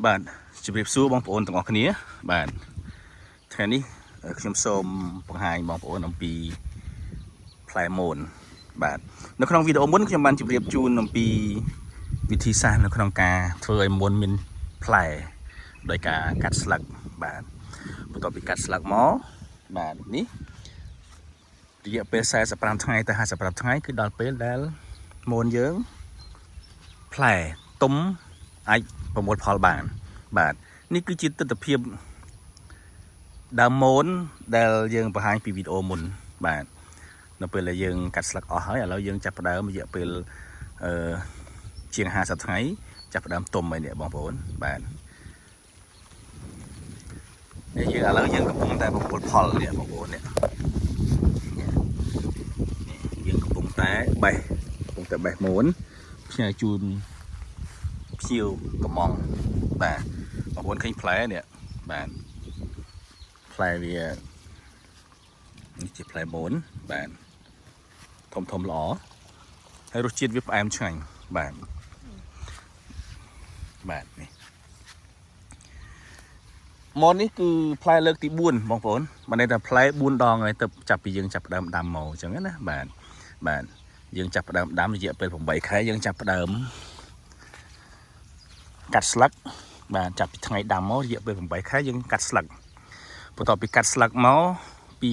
បាទជម្រាបសួរបងប្អូនទាំងអស់គ្នាបាទថ្ងៃនេះខ្ញុំសូមបង្ហាញបងប្អូនអំពីផ្លែមនបាទនៅក្នុងវីដេអូមុនខ្ញុំបានជម្រាបជូនអំពីវិធីសាស្ត្រនៅក្នុងការធ្វើឲ្យមនមានផ្លែដោយការកាត់ស្លឹកបាទបន្ទាប់ពីកាត់ស្លឹកមកបាទនេះរយៈពេល45ថ្ងៃទៅ55ថ្ងៃគឺដល់ពេលដែលមនយើងផ្លែទុំអាចប្រមូលផលបានបាទនេះគឺជាទស្សនវិជ្ជាដើមមនដែលយើងបង្ហាញពីវីដេអូមុនបាទនៅពេលដែលយើងកាត់ស្លឹកអស់ហើយឥឡូវយើងចាប់ផ្ដើមរយៈពេលជាង50ថ្ងៃចាប់ផ្ដើមទុំហើយនេះបងប្អូនបាទនេះយើងឥឡូវយើងកំពុងតែប្រមូលផលនេះបងប្អូននេះយើងកំពុងតែបេះមនផ្ញើជូនភ្ញៀវកំងបាទបងប្អូនឃើញផ្លែនេះបាទផ្លែវានេះជាផ្លែមនបាទធំល្អហើយរសជាតិវាផ្អែមឆ្ងាញ់បាទនេះមននេះគឺផ្លែលើកទី4បងប្អូនបានន័យថាផ្លែ4ដងហើយទៅចាប់ពីយើងចាប់ផ្ដើមដាំមកអញ្ចឹងណាបាទយើងចាប់ផ្ដើមដាំរយៈពេល8ខែយើងចាប់ផ្ដើមកាត់ស្លឹកបាទចាប់ពីថ្ងៃដាំមករយៈពេល8ខែយើងកាត់ស្លឹកបន្ទាប់ពីកាត់ស្លឹកមកពី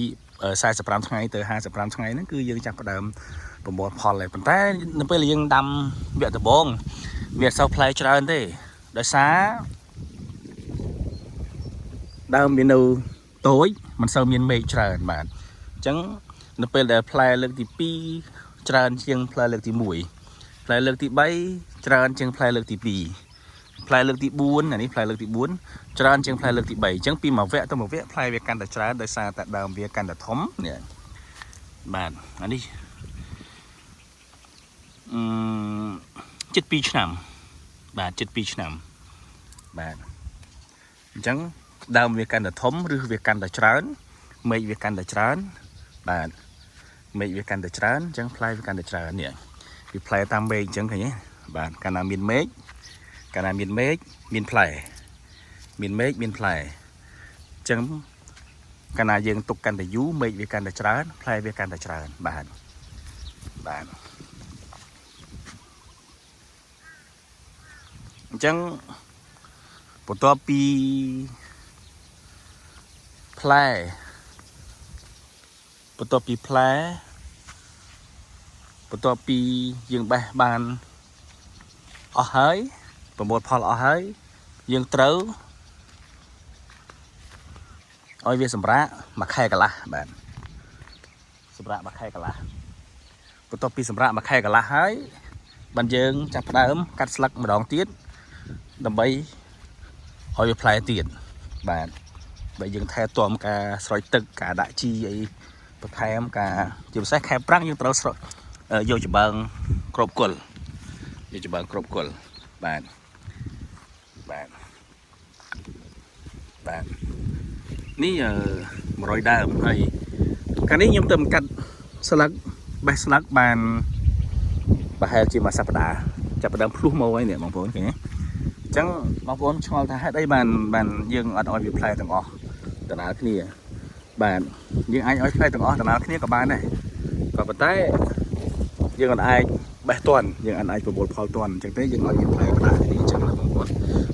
45ថ្ងៃទៅ55ថ្ងៃហ្នឹងគឺយើងចាប់ផ្ដើមប្រមូលផលហើយប៉ុន្តែនៅពេលយើងដាំវគ្គដំបូងវាអត់សូវផ្លែច្រើនទេដោយសារដើមវានៅតូចមិនសូវមានមែកច្រើនបាទអញ្ចឹងនៅពេលដែលផ្លែលើកទី2ច្រើនជាងផ្លែលើកទី1ផ្លែលើកទី3ច្រើនជាងផ្លែលើកទី2ផ្លែលើកទី4អានេះផ្លែលើកទី4ច្រើនជាងផ្លែលើកទី3អញ្ចឹងពីមួយវគ្គទៅមួយវគ្គផ្លែវាកាន់តែច្រើនដោយសារតែដើមវាកាន់តែធំនេះបាទអានេះជិត2ឆ្នាំបាទជិត2ឆ្នាំបាទអញ្ចឹងដើមវាកាន់តែធំឬវាកាន់តែច្រើនមែកវាកាន់តែច្រើនបាទមែកវាកាន់តែច្រើនអញ្ចឹងផ្លែវាកាន់តែច្រើននេះវាផ្លែតាមមែកអញ្ចឹងឃើញទេបាទកាលណាមានមែកមានផ្លែមានមែកមានផ្លែអញ្ចឹងកាលណាយើងទុកកាន់តែយូរមែកវាកាន់តែច្រើនផ្លែវាកាន់តែច្រើនបាទអញ្ចឹងបន្ទាប់ពីផ្លែបន្ទាប់ពីយើងបេះបានអស់ហើយប្រមូលផលអស់ហើយយើងត្រូវឲ្យវាសម្រាកមួយខែកន្លះបាទសម្រាកមួយខែកន្លះបន្ទាប់ពីសម្រាកមួយខែកន្លះហើយបានយើងចាប់ផ្ដើមកាត់ស្លឹកម្ដងទៀតដើម្បីឲ្យវាផ្លែទៀតបាទបើយើងថែទាំការស្រោចទឹកការដាក់ជីអីបន្ថែមការជាពិសេសខែប្រាំងយើងត្រូវយកចំបើងគ្របគល់បាទនេះ100ដើមហើយកាលនេះខ្ញុំទៅកាត់ស្លឹកបេះស្លឹកបានប្រហែលជាមួយសប្តាហ៍ចាប់ផ្ដើមភ្លុះមកហើយនេះបងប្អូនឃើញទេអញ្ចឹងបងប្អូនឆ្ងល់ថាហេតុអីបានយើងអត់ឲ្យវាផ្លែទាំងអស់ដំណើរគ្នាបាទយើងអាចឲ្យផ្លែទាំងអស់ដំណើរគ្នាក៏បានដែរក៏ប៉ុន្តែយើងអត់អាចបេះទាន់យើងអាចប្រមូលផលទាន់អញ្ចឹងទេយើងឲ្យវាផ្លែបណ្ដាគ្នាអញ្ចឹងណាបងប្អូន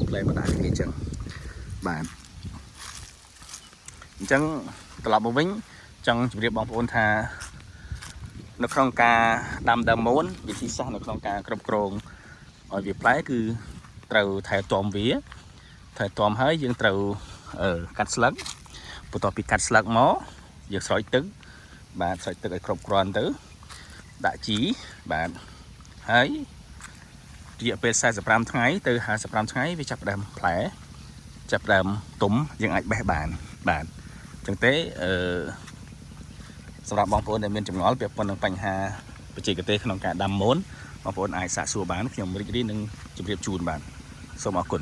ផ្លែបណ្ដាគ្នាអញ្ចឹងបាទអញ្ចឹងត្រឡប់មកវិញចង់ជម្រាបបងប្អូនថានៅក្នុងការដាំដើមមនវិធីសាស្ត្រនៅក្នុងការគ្រប់គ្រងឲ្យវាផ្លែគឺត្រូវថែទាំវាថែទាំហើយយើងត្រូវកាត់ស្លឹកបន្ទាប់ពីកាត់ស្លឹកមកយើងស្រោចទឹកបាទស្រោចទឹកឲ្យគ្រប់គ្រាន់ទៅដាក់ជីបាទហើយរយៈពេល45ថ្ងៃទៅ55ថ្ងៃវាចាប់ផ្ដើមផ្លែចាប់ផ្ដើមទុំយើងអាចបេះបានបាទអញ្ចឹងទេសម្រាប់បងប្អូនដែលមានចម្ងល់ពាក់ព័ន្ធនឹងបញ្ហាបច្ចេកទេសក្នុងការដាំមនបងប្អូនអាចសាកសួរបានខ្ញុំរីករាយនឹងជម្រាបជូនបាទសូមអរគុណ